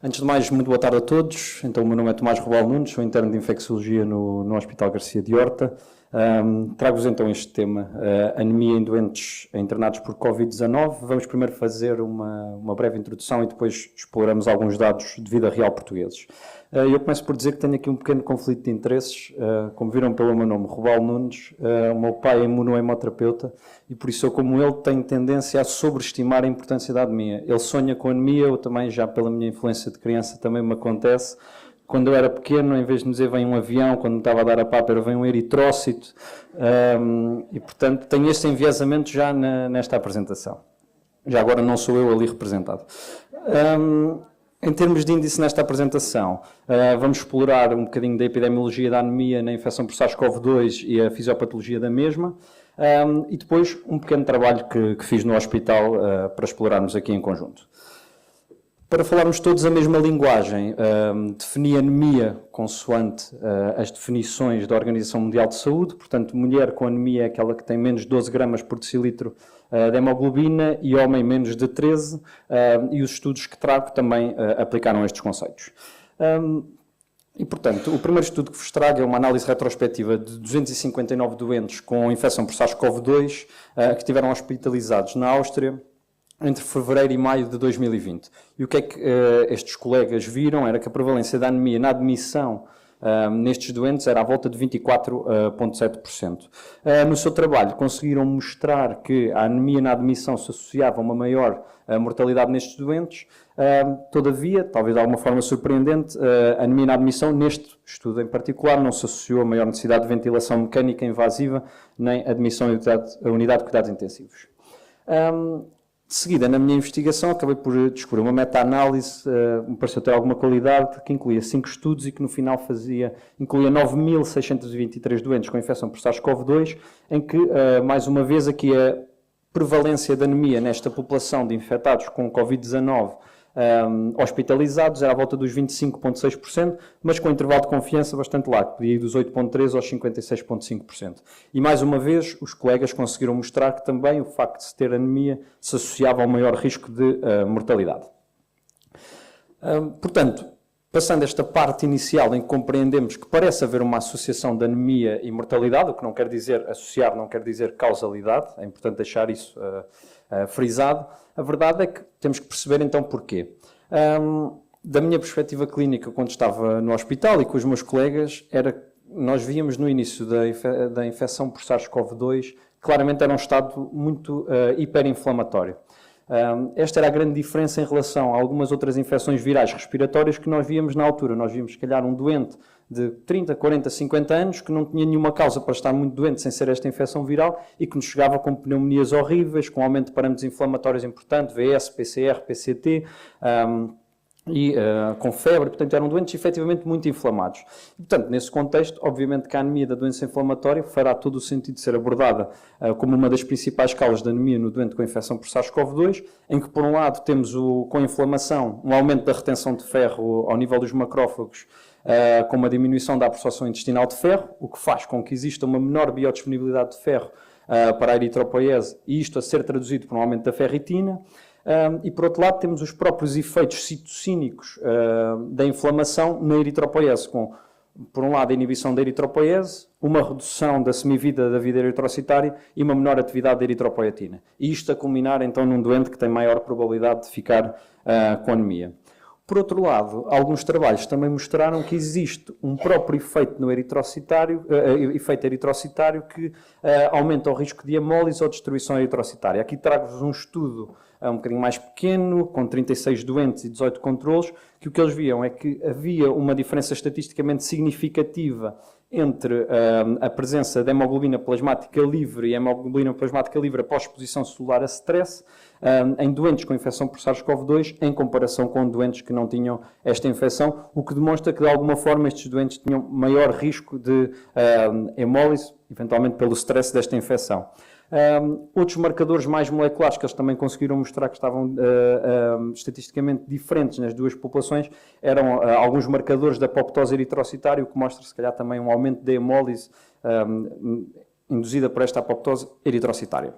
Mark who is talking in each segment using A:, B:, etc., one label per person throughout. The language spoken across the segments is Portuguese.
A: Antes de mais, muito boa tarde a todos. Então, o meu nome é Tomás Robal Nunes, sou interno de Infecciologia no Hospital Garcia de Horta. Trago-vos então este tema, anemia em doentes internados por Covid-19. Vamos primeiro fazer uma breve introdução e depois exploramos alguns dados de vida real portugueses. Eu começo por dizer que tenho aqui um pequeno conflito de interesses. Como viram pelo meu nome, Robal Nunes, o meu pai é imunohemoterapeuta e por isso eu, como ele, tenho tendência a sobreestimar a importância da anemia. Ele sonha com anemia, eu também, já pela minha influência de criança, também me acontece. Quando eu era pequeno, em vez de me dizer vem um avião, quando me estava a dar a pálpebra, vem um eritrócito. E, portanto, tenho este enviesamento já nesta apresentação. Já agora não sou eu ali representado. Em termos de índice nesta apresentação, vamos explorar um bocadinho da epidemiologia da anemia na infecção por SARS-CoV-2 e a fisiopatologia da mesma. E depois um pequeno trabalho que fiz no hospital para explorarmos aqui em conjunto. Para falarmos todos a mesma linguagem, defini anemia consoante as definições da Organização Mundial de Saúde, portanto, mulher com anemia é aquela que tem menos de 12 gramas por decilitro de hemoglobina e homem menos de 13, e os estudos que trago também aplicaram estes conceitos. E, portanto, o primeiro estudo que vos trago é uma análise retrospectiva de 259 doentes com infecção por SARS-CoV-2 que estiveram hospitalizados na Áustria entre fevereiro e maio de 2020. E o que é que estes colegas viram? Era que a prevalência da anemia na admissão nestes doentes era à volta de 24,7%. No seu trabalho conseguiram mostrar que a anemia na admissão se associava a uma maior mortalidade nestes doentes. Todavia, talvez de alguma forma surpreendente, a anemia na admissão, neste estudo em particular, não se associou a maior necessidade de ventilação mecânica invasiva nem admissão à unidade de cuidados intensivos. De seguida, na minha investigação, acabei por descobrir uma meta-análise, me pareceu ter alguma qualidade, que incluía 5 estudos e que no final incluía 9.623 doentes com infecção por SARS-CoV-2, em que, mais uma vez, aqui a prevalência de anemia nesta população de infectados com Covid-19 hospitalizados era à volta dos 25,6%, mas com um intervalo de confiança bastante largo, podia ir dos 8,3% aos 56,5%. E mais uma vez, os colegas conseguiram mostrar que também o facto de se ter anemia se associava a um maior risco de mortalidade. Portanto, passando esta parte inicial em que compreendemos que parece haver uma associação de anemia e mortalidade, o que não quer dizer associar, não quer dizer causalidade, é importante deixar isso frisado. A verdade é que temos que perceber então porquê. Da minha perspectiva clínica, quando estava no hospital e com os meus colegas, nós víamos no início da infecção por SARS-CoV-2, claramente era um estado muito hiperinflamatório. Esta era a grande diferença em relação a algumas outras infecções virais respiratórias que nós víamos na altura. Nós víamos, se calhar, um doente de 30, 40, 50 anos que não tinha nenhuma causa para estar muito doente sem ser esta infecção viral e que nos chegava com pneumonias horríveis, com aumento de parâmetros inflamatórios importantes, VS, PCR, PCT, com febre, portanto eram doentes efetivamente muito inflamados. E, portanto, nesse contexto, obviamente que a anemia da doença inflamatória fará todo o sentido de ser abordada como uma das principais causas de anemia no doente com infecção por SARS-CoV-2, em que por um lado temos com a inflamação um aumento da retenção de ferro ao nível dos macrófagos, com uma diminuição da absorção intestinal de ferro, o que faz com que exista uma menor biodisponibilidade de ferro para a eritropoiese, e isto a ser traduzido por um aumento da ferritina. E, por outro lado, temos os próprios efeitos citocínicos da inflamação na eritropoiese, com, por um lado, a inibição da eritropoiese, uma redução da semivida da vida eritrocitária e uma menor atividade da eritropoietina. E isto a culminar, então, num doente que tem maior probabilidade de ficar com anemia. Por outro lado, alguns trabalhos também mostraram que existe um próprio efeito no efeito eritrocitário que aumenta o risco de hemólise ou destruição eritrocitária. Aqui trago-vos um estudo um bocadinho mais pequeno, com 36 doentes e 18 controlos, que o que eles viam é que havia uma diferença estatisticamente significativa entre a presença de hemoglobina plasmática livre e hemoglobina plasmática livre após exposição celular a stress em doentes com infecção por SARS-CoV-2 em comparação com doentes que não tinham esta infecção, o que demonstra que de alguma forma estes doentes tinham maior risco de hemólise, eventualmente pelo stress desta infecção. Outros marcadores mais moleculares que eles também conseguiram mostrar que estavam estatisticamente diferentes nas duas populações eram alguns marcadores da apoptose eritrocitária, o que mostra se calhar também um aumento da hemólise induzida por esta apoptose eritrocitária.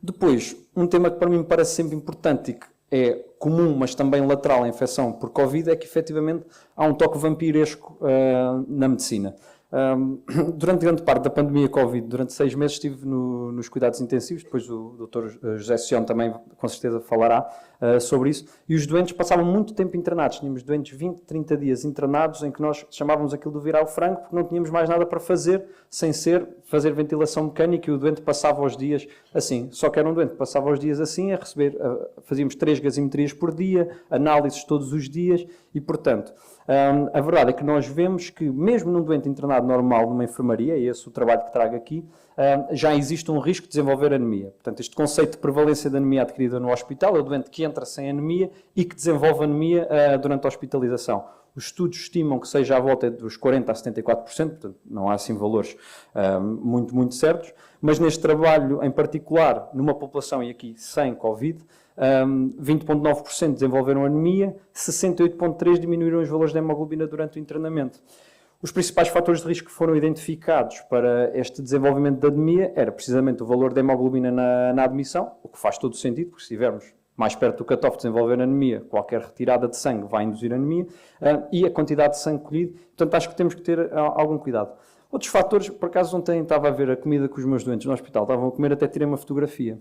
A: Depois, um tema que para mim me parece sempre importante e que é comum, mas também lateral, a infecção por Covid, é que efetivamente há um toque vampiresco na medicina. Durante grande parte da pandemia Covid, durante 6 meses estive nos cuidados intensivos, depois o Dr. José Sion também com certeza falará sobre isso, e os doentes passavam muito tempo internados, tínhamos doentes 20, 30 dias internados, em que nós chamávamos aquilo de virar o frango, porque não tínhamos mais nada para fazer, sem ser fazer ventilação mecânica, e o doente passava os dias assim, só que era um doente que passava os dias assim, a receber, fazíamos 3 gasometrias por dia, análises todos os dias, e portanto, a verdade é que nós vemos que, mesmo num doente internado normal numa enfermaria, e esse é o trabalho que trago aqui, já existe um risco de desenvolver anemia. Portanto, este conceito de prevalência de anemia adquirida no hospital é o doente que entra sem anemia e que desenvolve anemia durante a hospitalização. Os estudos estimam que seja à volta dos 40% a 74%, portanto, não há assim valores muito certos, mas neste trabalho em particular, numa população, e aqui sem Covid, 20,9% desenvolveram anemia, 68,3% diminuíram os valores de hemoglobina durante o internamento. Os principais fatores de risco que foram identificados para este desenvolvimento de anemia era precisamente o valor de hemoglobina na admissão, o que faz todo o sentido, porque se estivermos mais perto do cutoff de desenvolver anemia, qualquer retirada de sangue vai induzir anemia, e a quantidade de sangue colhido. Portanto, acho que temos que ter algum cuidado. Outros fatores, por acaso ontem estava a ver a comida que os meus doentes no hospital estavam a comer, até tirei uma fotografia.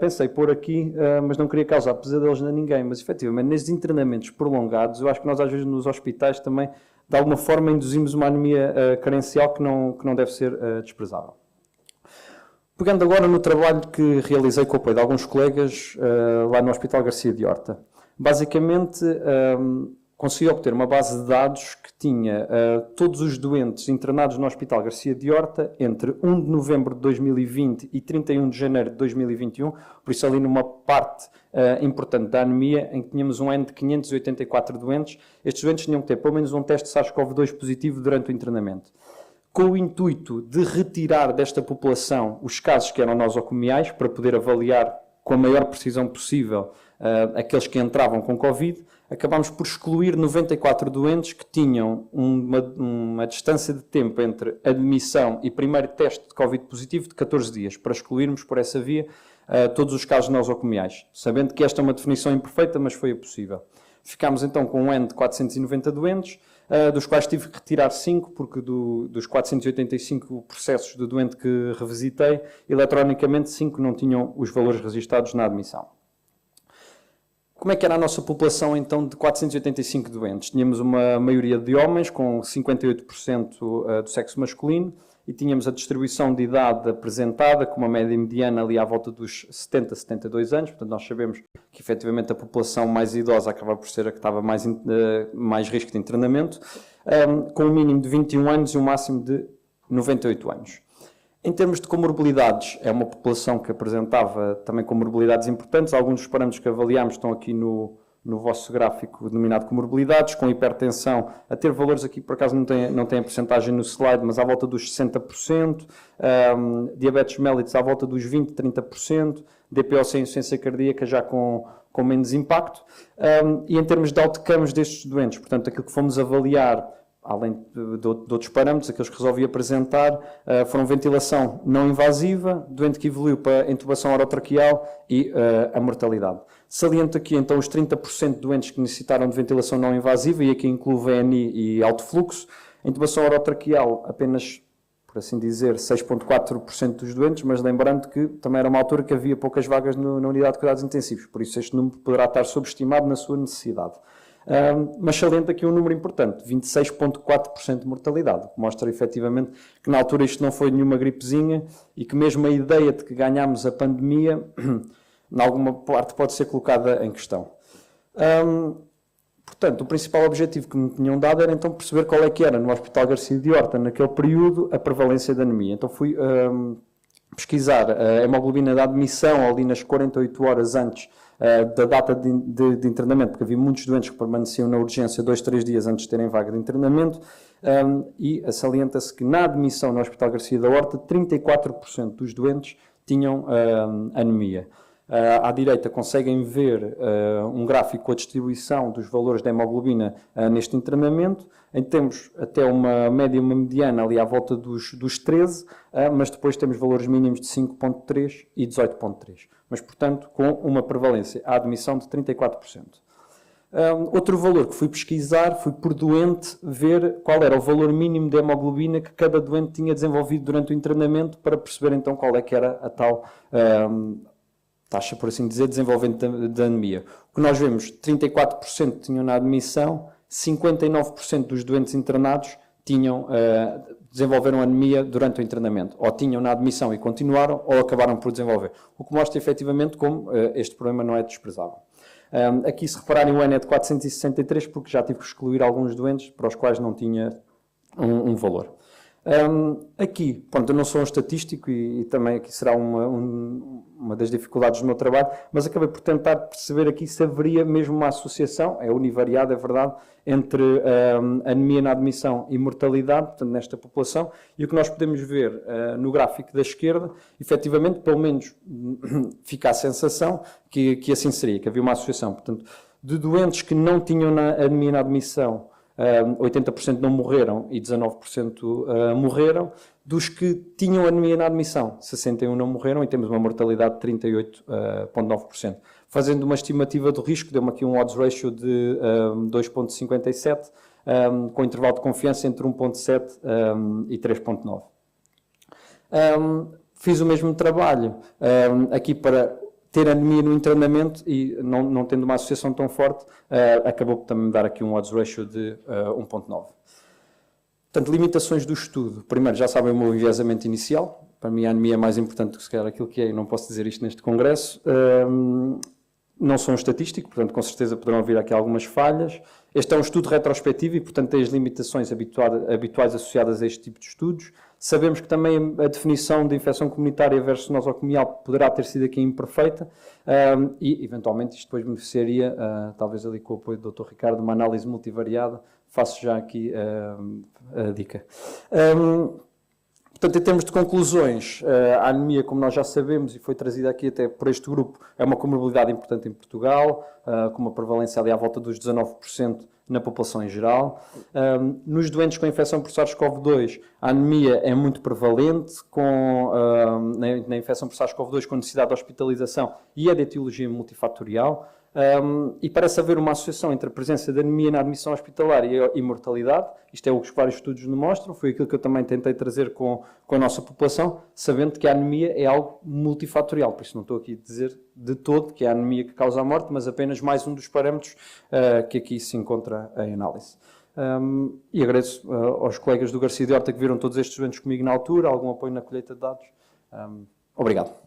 A: Pensei pôr aqui, mas não queria causar pesadelos a ninguém, mas efetivamente nestes internamentos prolongados, eu acho que nós às vezes nos hospitais também, de alguma forma, induzimos uma anemia carencial que não deve ser desprezável. Pegando agora no trabalho que realizei com o apoio de alguns colegas lá no Hospital Garcia de Horta. Basicamente, consegui obter uma base de dados que tinha todos os doentes internados no Hospital Garcia de Horta entre 1 de novembro de 2020 e 31 de janeiro de 2021, por isso ali numa parte importante da anemia, em que tínhamos um N de 584 doentes. Estes doentes tinham que ter pelo menos um teste de SARS-CoV-2 positivo durante o internamento. Com o intuito de retirar desta população os casos que eram nosocomiais, para poder avaliar com a maior precisão possível aqueles que entravam com Covid, acabámos por excluir 94 doentes que tinham uma distância de tempo entre admissão e primeiro teste de Covid positivo de 14 dias, para excluirmos por essa via todos os casos nosocomiais, sabendo que esta é uma definição imperfeita, mas foi possível. Ficámos então com um N de 490 doentes, dos quais tive que retirar 5, porque dos 485 processos de doente que revisitei, eletronicamente 5 não tinham os valores registados na admissão. Como é que era a nossa população, então, de 485 doentes? Tínhamos uma maioria de homens, com 58% do sexo masculino, e tínhamos a distribuição de idade apresentada, com uma média mediana ali à volta dos 70 a 72 anos. Portanto, nós sabemos que, efetivamente, a população mais idosa acaba por ser a que estava mais risco de internamento, com um mínimo de 21 anos e um máximo de 98 anos. Em termos de comorbilidades, é uma população que apresentava também comorbilidades importantes. Alguns dos parâmetros que avaliámos estão aqui no vosso gráfico denominado comorbilidades, com hipertensão a ter valores aqui, por acaso não tem a porcentagem no slide, mas à volta dos 60%, diabetes mellitus à volta dos 20%, 30%, DPO sem insuficiência cardíaca já com menos impacto, e em termos de outcomes destes doentes, portanto, aquilo que fomos avaliar, além de outros parâmetros, aqueles que resolvi apresentar, foram ventilação não invasiva, doente que evoluiu para intubação orotraqueal e a mortalidade. Saliento aqui, então, os 30% de doentes que necessitaram de ventilação não invasiva, e aqui incluo VNI e alto fluxo. A intubação orotraqueal, apenas, por assim dizer, 6,4% dos doentes, mas lembrando que também era uma altura que havia poucas vagas na unidade de cuidados intensivos, por isso este número poderá estar subestimado na sua necessidade. Mas saliento aqui um número importante, 26,4% de mortalidade, que mostra efetivamente que na altura isto não foi nenhuma gripezinha e que mesmo a ideia de que ganhámos a pandemia, em alguma parte pode ser colocada em questão. Portanto, o principal objetivo que me tinham dado era então perceber qual é que era no Hospital Garcia de Horta, naquele período, a prevalência da anemia. Então fui pesquisar a hemoglobina da admissão ali nas 48 horas antes da data de internamento, porque havia muitos doentes que permaneciam na urgência 2, 3 dias antes de terem vaga de internamento, e salienta-se que na admissão no Hospital Garcia da Horta, 34% dos doentes tinham anemia. À direita conseguem ver um gráfico com a distribuição dos valores da hemoglobina neste internamento. Temos até uma média, uma mediana ali à volta dos 13, mas depois temos valores mínimos de 5,3 e 18,3. mas, portanto, com uma prevalência à admissão de 34%. Outro valor que fui pesquisar, fui por doente ver qual era o valor mínimo de hemoglobina que cada doente tinha desenvolvido durante o internamento para perceber então qual é que era a tal taxa, por assim dizer, de desenvolvimento da anemia. O que nós vemos, 34% tinham na admissão, 59% dos doentes internados desenvolveram anemia durante o internamento. Ou tinham na admissão e continuaram, ou acabaram por desenvolver. O que mostra efetivamente como este problema não é desprezável. Aqui, se repararem, o N é de 463, porque já tive que excluir alguns doentes para os quais não tinha um valor. Aqui, pronto, eu não sou um estatístico e também aqui será uma das dificuldades do meu trabalho, mas acabei por tentar perceber aqui se haveria mesmo uma associação, é univariada, é verdade, entre anemia na admissão e mortalidade, portanto, nesta população, e o que nós podemos ver no gráfico da esquerda, efetivamente, pelo menos fica a sensação que assim seria, que havia uma associação, portanto, de doentes que não tinham anemia na admissão, 80% não morreram e 19% morreram. Dos que tinham anemia na admissão, 61% não morreram e temos uma mortalidade de 38,9%. Fazendo uma estimativa do risco, deu-me aqui um odds ratio de 2,57, com intervalo de confiança entre 1,7 e 3,9. Fiz o mesmo trabalho aqui para ter anemia no internamento e não tendo uma associação tão forte, acabou por também me dar aqui um odds ratio de 1,9. Portanto, limitações do estudo. Primeiro, já sabem o meu enviesamento inicial. Para mim, a anemia é mais importante do que se calhar aquilo que é, e não posso dizer isto neste congresso. Não sou um estatístico, portanto, com certeza poderão haver aqui algumas falhas. Este é um estudo retrospectivo e, portanto, tem as limitações habituais associadas a este tipo de estudos. Sabemos que também a definição de infecção comunitária versus nosocomial poderá ter sido aqui imperfeita e, eventualmente, isto depois beneficiaria, talvez ali com o apoio do Dr. Ricardo, uma análise multivariada. Faço já aqui a dica. Portanto, em termos de conclusões, a anemia, como nós já sabemos, e foi trazida aqui até por este grupo, é uma comorbilidade importante em Portugal, com uma prevalência ali à volta dos 19% na população em geral. Nos doentes com infecção por SARS-CoV-2, a anemia é muito prevalente, na infecção por SARS-CoV-2 com necessidade de hospitalização e é de etiologia multifatorial. E parece haver uma associação entre a presença de anemia na admissão hospitalar e mortalidade. Isto é o que vários estudos nos mostram, foi aquilo que eu também tentei trazer com a nossa população, sabendo que a anemia é algo multifatorial, por isso não estou aqui a dizer de todo que é a anemia que causa a morte, mas apenas mais um dos parâmetros que aqui se encontra em análise. E agradeço aos colegas do Garcia de Horta que viram todos estes eventos comigo na altura, algum apoio na colheita de dados. Obrigado.